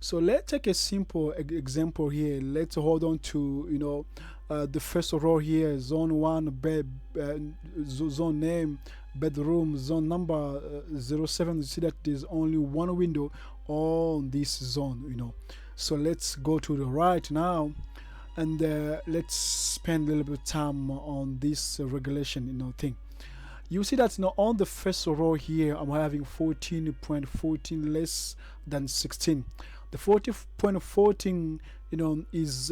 So let's take a simple example here. Let's hold on to the first row here, zone 1, bed, zone name, bedroom, zone number 07. You see that there's only one window on this zone. So let's go to the right now, and let's spend a little bit of time on this regulation thing. You see that on the first row here, I'm having 14.14 less than 16. The 40.14 is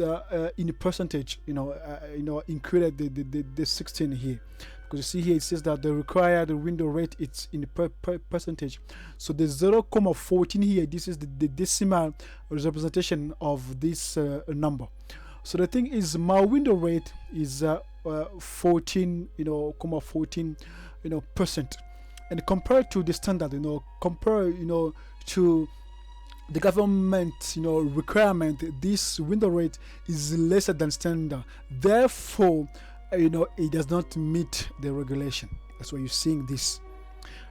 in percentage included the 16 here, because you see here it says that the required window rate it's in percentage. So the 0.14 here, this is the decimal representation of this number. So the thing is, my window rate is 14 percent, and compared to the standard, compare to the government requirement, this window rate is lesser than standard. Therefore, it does not meet the regulation. That's why you're seeing this.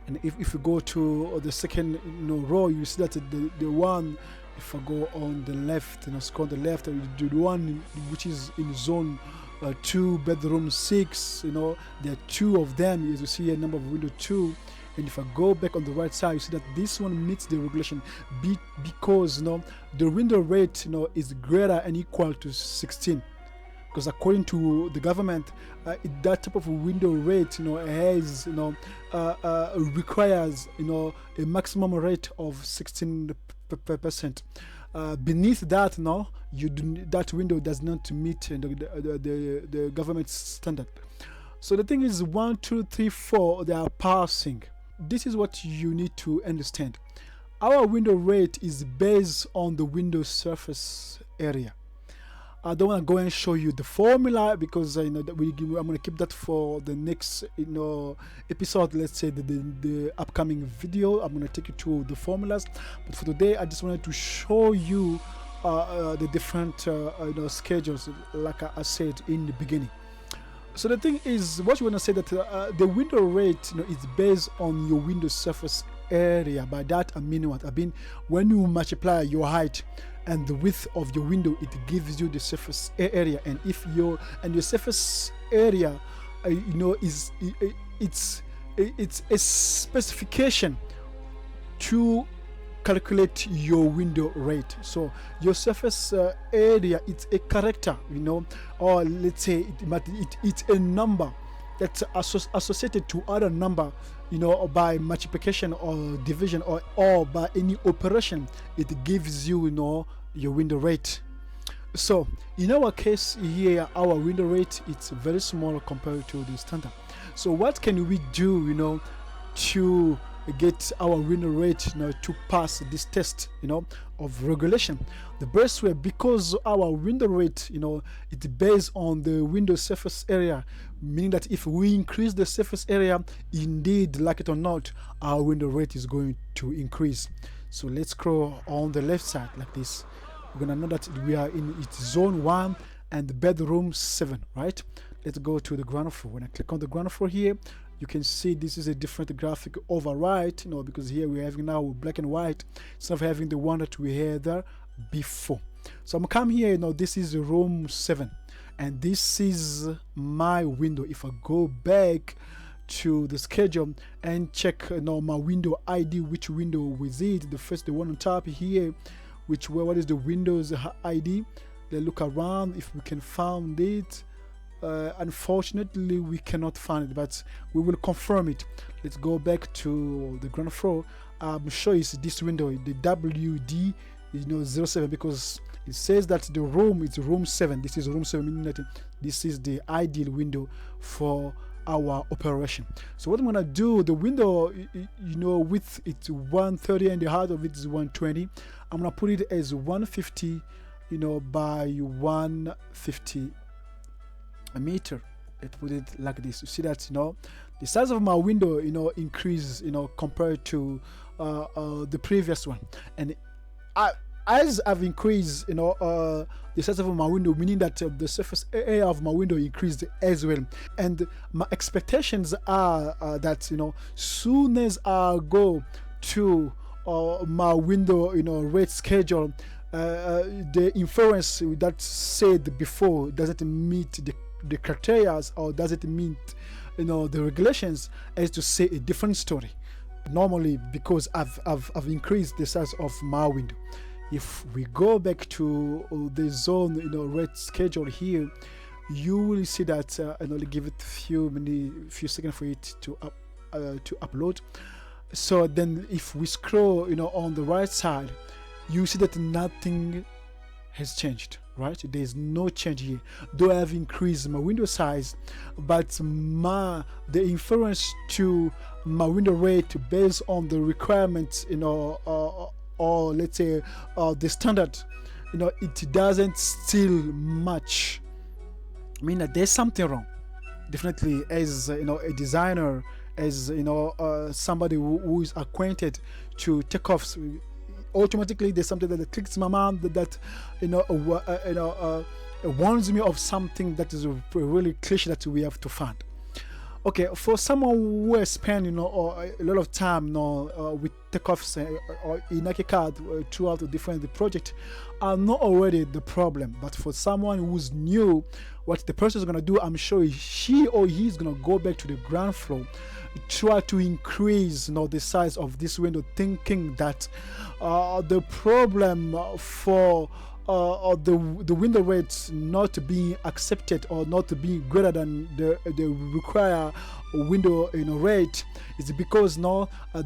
And if you go to the second row, you see that the one, if I go on the left, scroll on the left, the one which is in zone 2, bedroom 6, there are 2 of them, as you see a number of window 2. And if I go back on the right side, you see that this one meets the regulation because the window rate is greater and equal to 16. Because according to the government, that type of window rate has requires a maximum rate of 16%. Beneath that, that window does not meet the government standard. So the thing is, 1, 2, 3, 4, they are passing. This is what you need to understand. Our window rate is based on the window surface area. I don't want to go and show you the formula because I'm going to keep that for the next episode. Let's say the upcoming video. I'm going to take you to the formulas. But for today, I just wanted to show you the different schedules, like I said in the beginning. So the thing is, what you want to say that the window rate is based on your window surface area. By that I mean what? I mean, when you multiply your height and the width of your window, it gives you the surface area. And if your surface area is it's a specification to calculate your window rate. So your surface area, it's a character, or let's say it's a number that's associated to other number, by multiplication or division or by any operation. It gives you your window rate. So in our case here, our window rate, it's very small compared to the standard. So what can we do to get our window rate to pass this test of regulation? The best way, because our window rate it's based on the window surface area, meaning that if we increase the surface area, indeed, like it or not, our window rate is going to increase. So let's scroll on the left side like this. We're gonna know that we are in zone 1 and bedroom 7, right? Let's go to the ground floor. When I click on the ground floor here, you can see this is a different graphic override, because here we're having now black and white instead of having the one that we had there before. So I'm gonna come here, this is room 7, and this is my window. If I go back to the schedule and check my window ID, which window was it? The one on top here, what is the Windows ID? Let's look around if we can find it. Unfortunately, we cannot find it, but we will confirm it. Let's go back to the ground floor. I'm sure it's this window, the WD 07, because it says that the room is room 7. This is room 7, meaning that this is the ideal window for our operation. So what I'm gonna do, the window width it's 130 and the height of it is 120. I'm gonna put it as 150 by 150 a meter. Let's put it like this. You see that the size of my window increases compared to the previous one, and as I've increased the size of my window, meaning that the surface area of my window increased as well. And my expectations are that soon as I go to my window rate schedule, the inference that said before doesn't meet the criteria or doesn't meet the regulations, is to say a different story. Normally, because I've increased the size of my window. If we go back to the zone rate schedule here, you will see that and only give it few seconds for it to upload. So then if we scroll on the right side, you see that nothing has changed, right? There's no change here. Though I have increased my window size, but the inference to my window rate based on the requirements or let's say the standard, it doesn't still match. I mean, there's something wrong. Definitely, as a designer, as somebody who is acquainted to takeoffs, automatically there's something that clicks my mind that warns me of something that is really cliche that we have to find. Okay, for someone who has spent a lot of time with takeoffs or in ArchiCAD throughout the different project, are not already the problem. But for someone who's new, what the person is gonna do, I'm sure she or he is gonna go back to the ground floor, try to increase the size of this window, thinking that the problem for the window rates not being accepted or not being greater than the required window rate is because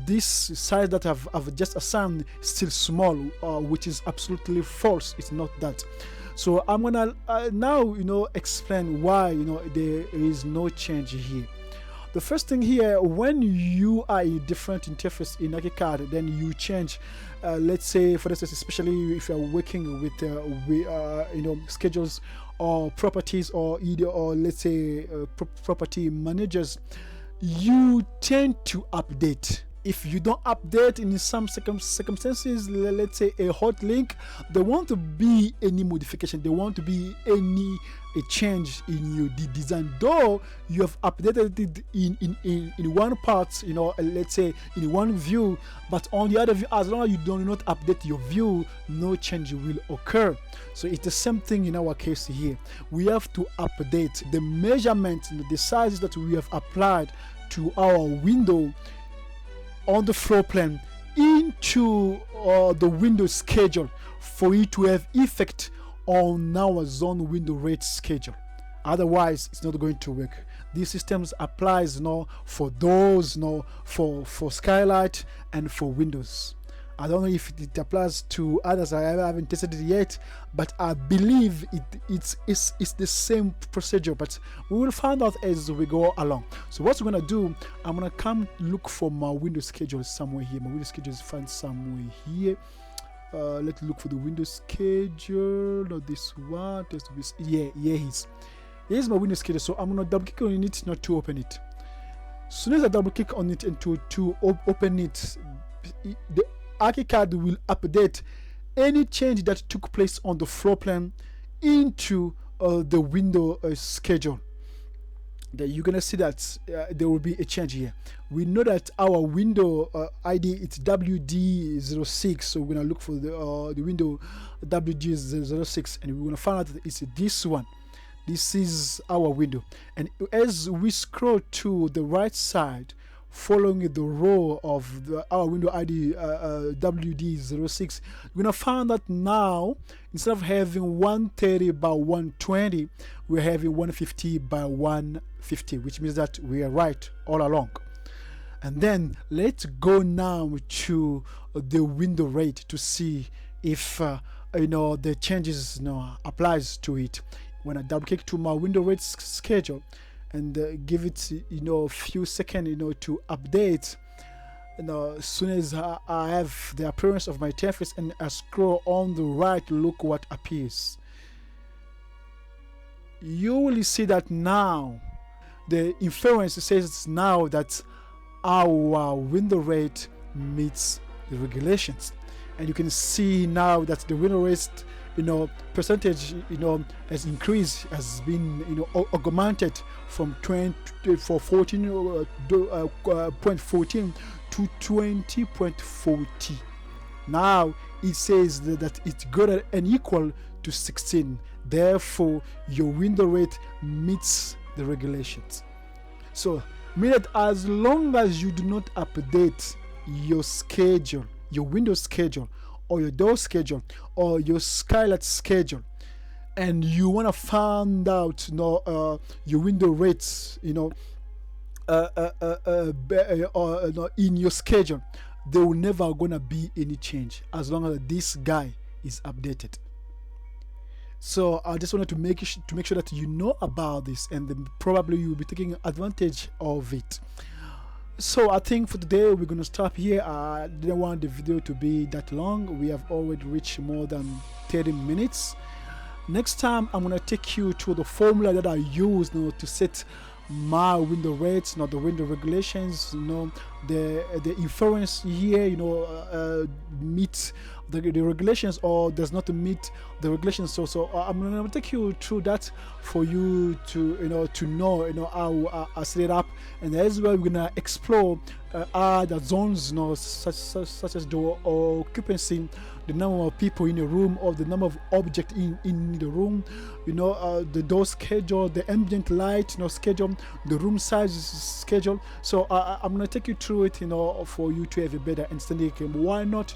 this size that I've just assigned is still small, which is absolutely false. It's not that. So I'm gonna now explain why there is no change here. The first thing here, when you are a different interface in ArchiCAD, then you change. Let's say, for instance, especially if you're working with schedules or properties or let's say property managers, you tend to update. If you don't update in some circumstances, let's say a hot link, there won't be any modification, there won't be a change in your design, though you have updated it in one part, let's say in one view, but on the other view, as long as you do not update your view, no change will occur. So it's the same thing in our case here. We have to update the measurements, the sizes that we have applied to our window on the floor plan into the window schedule for it to have effect on our zone window rate schedule. Otherwise, it's not going to work. These systems applies for doors, for skylight and for windows. I don't know if it applies to others. I haven't tested it yet, but I believe it's the same procedure, but we will find out as we go along. So what we're gonna do, I'm gonna come look for my window schedule somewhere here. My window schedule is found somewhere here. Let's look for the window schedule. Not this one. Here's my window schedule. So I'm gonna double click on it not to open it. As soon as I double click on it and to open it, the ArchiCAD will update any change that took place on the floor plan into the window schedule. Then you're gonna see that there will be a change here. We know that our window ID it's WD06, so we're gonna look for the window WD06, and we're gonna find out that it's this one. This is our window, and as we scroll to the right side, following the row of our window ID WD06, we're gonna find that now instead of having 130 by 120, we're having 150 by 150, which means that we are right all along. And then let's go now to the window rate to see if the changes applies to it. When I double click to my window rate schedule and give it a few seconds to update, as soon as I have the appearance of my interface and I scroll on the right, look what appears. You will see that now the inference says now that our window rate meets the regulations, and you can see now that the window rate percentage has increased, has been augmented from 14.14 to 20.40. Now it says that it's greater and equal to 16. Therefore, your window rate meets the regulations. So, mean that as long as you do not update your schedule, your window schedule, or your door schedule, or your skylight schedule, and you want to find out, your window rates, in your schedule, there will never gonna be any change as long as this guy is updated. So I just wanted to make sure that you know about this, and then probably you'll be taking advantage of it. So I think for today we're gonna stop here. I didn't want the video to be that long. We have already reached more than 30 minutes. Next time I'm gonna take you to the formula that I use to set my window rates, the window regulations, the inference here, meet the regulations or does not meet the regulations. So I'm gonna take you through that for you to know how I set it up, and as well we're gonna explore other zones, such as the occupancy, the number of people in a room, or the number of objects in the room, the door schedule, the ambient light schedule, the room size schedule. So I'm gonna take you through it, for you to have a better understanding. Why not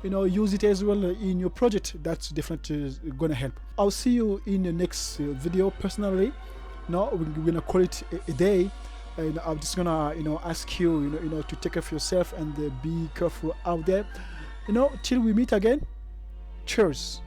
use it as well in your project? That's definitely gonna help. I'll see you in the next video. Personally, we're gonna call it a day, and I'm just gonna ask you to take care of yourself and be careful out there. Till we meet again. Cheers.